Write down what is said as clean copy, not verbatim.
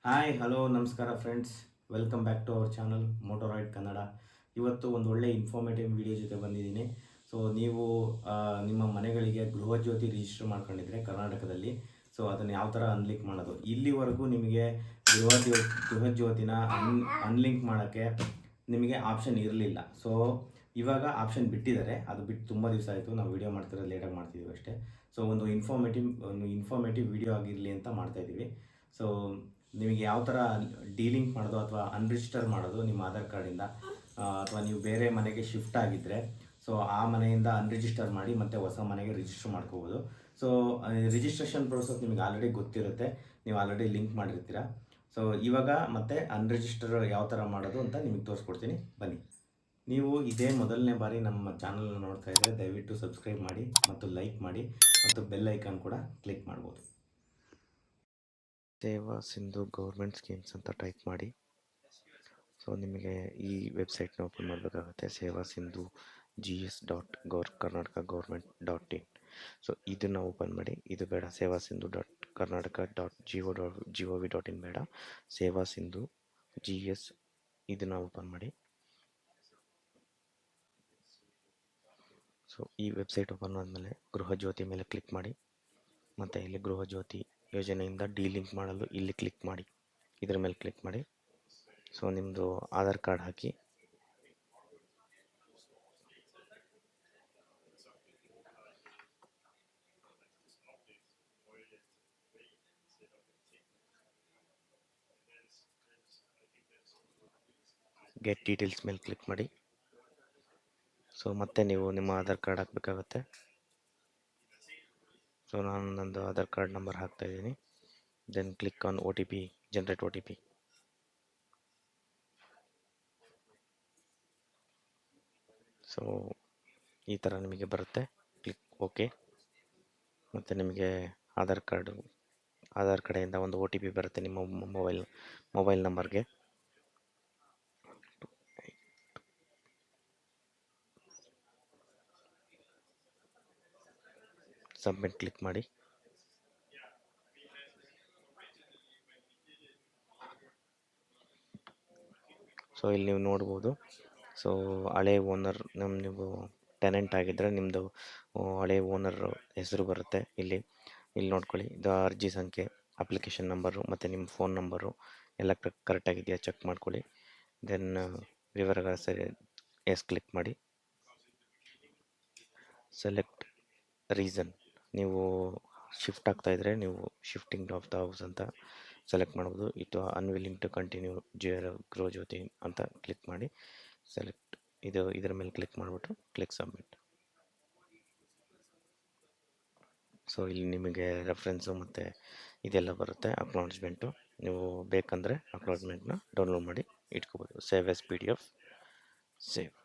Hi hello ನಮಸ್ಕಾರ friends, welcome back to our channel Motoroid Kannada. ಇವತ್ತು ಒಂದು ಒಳ್ಳೆ ಇನ್ಫಾರ್ಮೇಟಿವ್ ವಿಡಿಯೋ ಜೊತೆ ಬಂದಿದ್ದೀನಿ. ಸೊ ನೀವು ನಿಮ್ಮ ಮನೆಗಳಿಗೆ ಗೃಹಜ್ಯೋತಿ ರಿಜಿಸ್ಟರ್ ಮಾಡ್ಕೊಂಡಿದ್ರೆ ಕರ್ನಾಟಕದಲ್ಲಿ, ಸೊ ಅದನ್ನು ಯಾವ ಥರ ಅನ್ಲಿಂಕ್ ಮಾಡೋದು, ಇಲ್ಲಿವರೆಗೂ ನಿಮಗೆ ಗೃಹಜ್ಯೋತಿನ ಅನ್ಲಿಂಕ್ ಮಾಡೋಕ್ಕೆ ನಿಮಗೆ ಆಪ್ಷನ್ ಇರಲಿಲ್ಲ. ಸೊ ಇವಾಗ ಆಪ್ಷನ್ ಬಿಟ್ಟಿದ್ದಾರೆ. ಅದು ಬಿಟ್ಟು ತುಂಬ ದಿವಸ ಆಯಿತು, ನಾವು ವಿಡಿಯೋ ಮಾಡ್ತಿರೋದು ಲೇಟಾಗಿ ಮಾಡ್ತಿದ್ದೀವಿ ಅಷ್ಟೇ. ಸೊ ಒಂದು ಇನ್ಫಾರ್ಮೇಟಿವ್ ವಿಡಿಯೋ ಆಗಿರಲಿ ಅಂತ ಮಾಡ್ತಾಯಿದ್ದೀವಿ. ಸೊ ನಿಮಗೆ ಯಾವ ಥರ ಡೀಲಿಂಕ್ ಮಾಡೋದು ಅಥವಾ ಅನ್ರಿಜಿಸ್ಟರ್ ಮಾಡೋದು ನಿಮ್ಮ ಆಧಾರ್ ಕಾರ್ಡಿಂದ, ಅಥವಾ ನೀವು ಬೇರೆ ಮನೆಗೆ ಶಿಫ್ಟ್ ಆಗಿದ್ದರೆ ಸೊ ಆ ಮನೆಯಿಂದ ಅನ್ರಿಜಿಸ್ಟರ್ ಮಾಡಿ ಮತ್ತು ಹೊಸ ಮನೆಗೆ ರಿಜಿಸ್ಟರ್ ಮಾಡ್ಕೋಬೋದು. ಸೊ ರಿಜಿಸ್ಟ್ರೇಷನ್ ಪ್ರೋಸೆಸ್ ನಿಮಗೆ ಆಲ್ರೆಡಿ ಗೊತ್ತಿರುತ್ತೆ, ನೀವು ಆಲ್ರೆಡಿ ಲಿಂಕ್ ಮಾಡಿರ್ತೀರ. ಸೊ ಇವಾಗ ಮತ್ತೆ ಅನ್ರಿಜಿಸ್ಟರ್ ಯಾವ ಥರ ಮಾಡೋದು ಅಂತ ನಿಮಗೆ ತೋರಿಸ್ಕೊಡ್ತೀನಿ, ಬನ್ನಿ. ನೀವು ಇದೇ ಮೊದಲನೇ ಬಾರಿ ನಮ್ಮ ಚಾನಲ್ನ ನೋಡ್ತಾ ಇದ್ದರೆ ದಯವಿಟ್ಟು ಸಬ್ಸ್ಕ್ರೈಬ್ ಮಾಡಿ ಮತ್ತು ಲೈಕ್ ಮಾಡಿ ಮತ್ತು ಬೆಲ್ ಐಕಾನ್ ಕೂಡ ಕ್ಲಿಕ್ ಮಾಡ್ಬೋದು. ಸೇವಾ ಸಿಂಧು ಗೌರ್ಮೆಂಟ್ ಸ್ಕೀಮ್ಸ್ ಅಂತ ಟೈಪ್ ಮಾಡಿ. ಸೊ ನಿಮಗೆ ಈ ವೆಬ್ಸೈಟ್ನ ಓಪನ್ ಮಾಡಬೇಕಾಗುತ್ತೆ, ಸೇವಾ ಸಿಂಧು gs.kernataka government.in. ಸೊ ಇದನ್ನು ಓಪನ್ ಮಾಡಿ. ಇದು ಬೇಡ, ಸೇವಾ ಸಿಂಧು .karnataka.gov.in ಬೇಡ, ಸೇವಾ ಸಿಂಧು GS ಇದನ್ನು ಓಪನ್ ಮಾಡಿ. ಸೊ ಈ ವೆಬ್ಸೈಟ್ ಓಪನ್ ಆದಮೇಲೆ ಗೃಹಜ್ಯೋತಿ ಮೇಲೆ ಕ್ಲಿಕ್ ಮಾಡಿ. ಮತ್ತು ಇಲ್ಲಿ ಗೃಹಜ್ಯೋತಿ ಯೋಜನೆಯಿಂದ ಲಿಂಕ್ ಮಾಡಲು ಇಲ್ಲಿ ಕ್ಲಿಕ್ ಮಾಡಿ, ಇದರ ಮೇಲೆ ಕ್ಲಿಕ್ ಮಾಡಿ. ಸೊ ನಿಮ್ಮದು ಆಧಾರ್ ಕಾರ್ಡ್ ಹಾಕಿ. ಗೆಟ್ ಡೀಟೇಲ್ಸ್ ಮೇಲೆ ಕ್ಲಿಕ್ ಮಾಡಿ. ಸೊ ಮತ್ತೆ ನೀವು ನಿಮ್ಮ ಆಧಾರ್ ಕಾರ್ಡ್ ಹಾಕಬೇಕಾಗತ್ತೆ. ಸೊ ನಾನು ನಂದು ಆಧಾರ್ ಕಾರ್ಡ್ ನಂಬರ್ ಹಾಕ್ತಾ ಇದ್ದೀನಿ. Then click on OTP, generate OTP. So ಈ ಥರ ನಿಮಗೆ ಬರುತ್ತೆ, ಕ್ಲಿಕ್ ಓಕೆ. ಮತ್ತು ನಿಮಗೆ ಆಧಾರ್ ಕಡೆಯಿಂದ ಒಂದು OTP ಬರುತ್ತೆ ನಿಮ್ಮ ಮೊಬೈಲ್ ನಂಬರ್ಗೆ. ಸಬ್ಮಿಟ್ ಕ್ಲಿಕ್ ಮಾಡಿ. ಸೊ ಇಲ್ಲಿ ನೀವು ನೋಡ್ಬೋದು. ಸೊ ಹಳೆ ಓನರ್, ನೀವು ಟೆನೆಂಟ್ ಆಗಿದ್ದರೆ ನಿಮ್ಮದು ಹಳೆ ಓನರ್ ಹೆಸರು ಬರುತ್ತೆ ಇಲ್ಲಿ ನೋಡ್ಕೊಳ್ಳಿ. ಇದು ಅರ್ಜಿ ಸಂಖ್ಯೆ, ಅಪ್ಲಿಕೇಶನ್ ನಂಬರು ಮತ್ತು ನಿಮ್ಮ ಫೋನ್ ನಂಬರು ಎಲ್ಲ ಕರೆಕ್ಟಾಗಿದೆಯಾ ಚೆಕ್ ಮಾಡ್ಕೊಳ್ಳಿ. ದೆನ್ ವಿವರಗಳ ಸರಿ ಕ್ಲಿಕ್ ಮಾಡಿ. ಸೆಲೆಕ್ಟ್ ರೀಸನ್, ನೀವು ಶಿಫ್ಟ್ ಆಗ್ತಾಯಿದ್ರೆ ನೀವು ಶಿಫ್ಟಿಂಗ್ ಆಫ್ ದ ಹೌಸ್ ಅಂತ ಸೆಲೆಕ್ಟ್ ಮಾಡ್ಬೋದು. ಇದು ಅನ್ವಿಲ್ಲಿಂಗ್ ಟು ಕಂಟಿನ್ಯೂ ಗೃಹಜ್ಯೋತಿ ಅಂತ ಕ್ಲಿಕ್ ಮಾಡಿ. ಸೆಲೆಕ್ಟ್ ಇದರ ಮೇಲೆ ಕ್ಲಿಕ್ ಮಾಡಿಬಿಟ್ಟು ಕ್ಲಿಕ್ ಸಬ್ಮಿಟ್. ಸೊ ಇಲ್ಲಿ ನಿಮಗೆ ರೆಫರೆನ್ಸು ಮತ್ತು ಇದೆಲ್ಲ ಬರುತ್ತೆ, ಅಕ್ನಾಲಜ್ಮೆಂಟು. ನೀವು ಬೇಕಂದರೆ ಅಕ್ನಾಲಜ್ಮೆಂಟ್ನ ಡೌನ್ಲೋಡ್ ಮಾಡಿ ಇಟ್ಕೋಬೋದು. Save as PDF, save.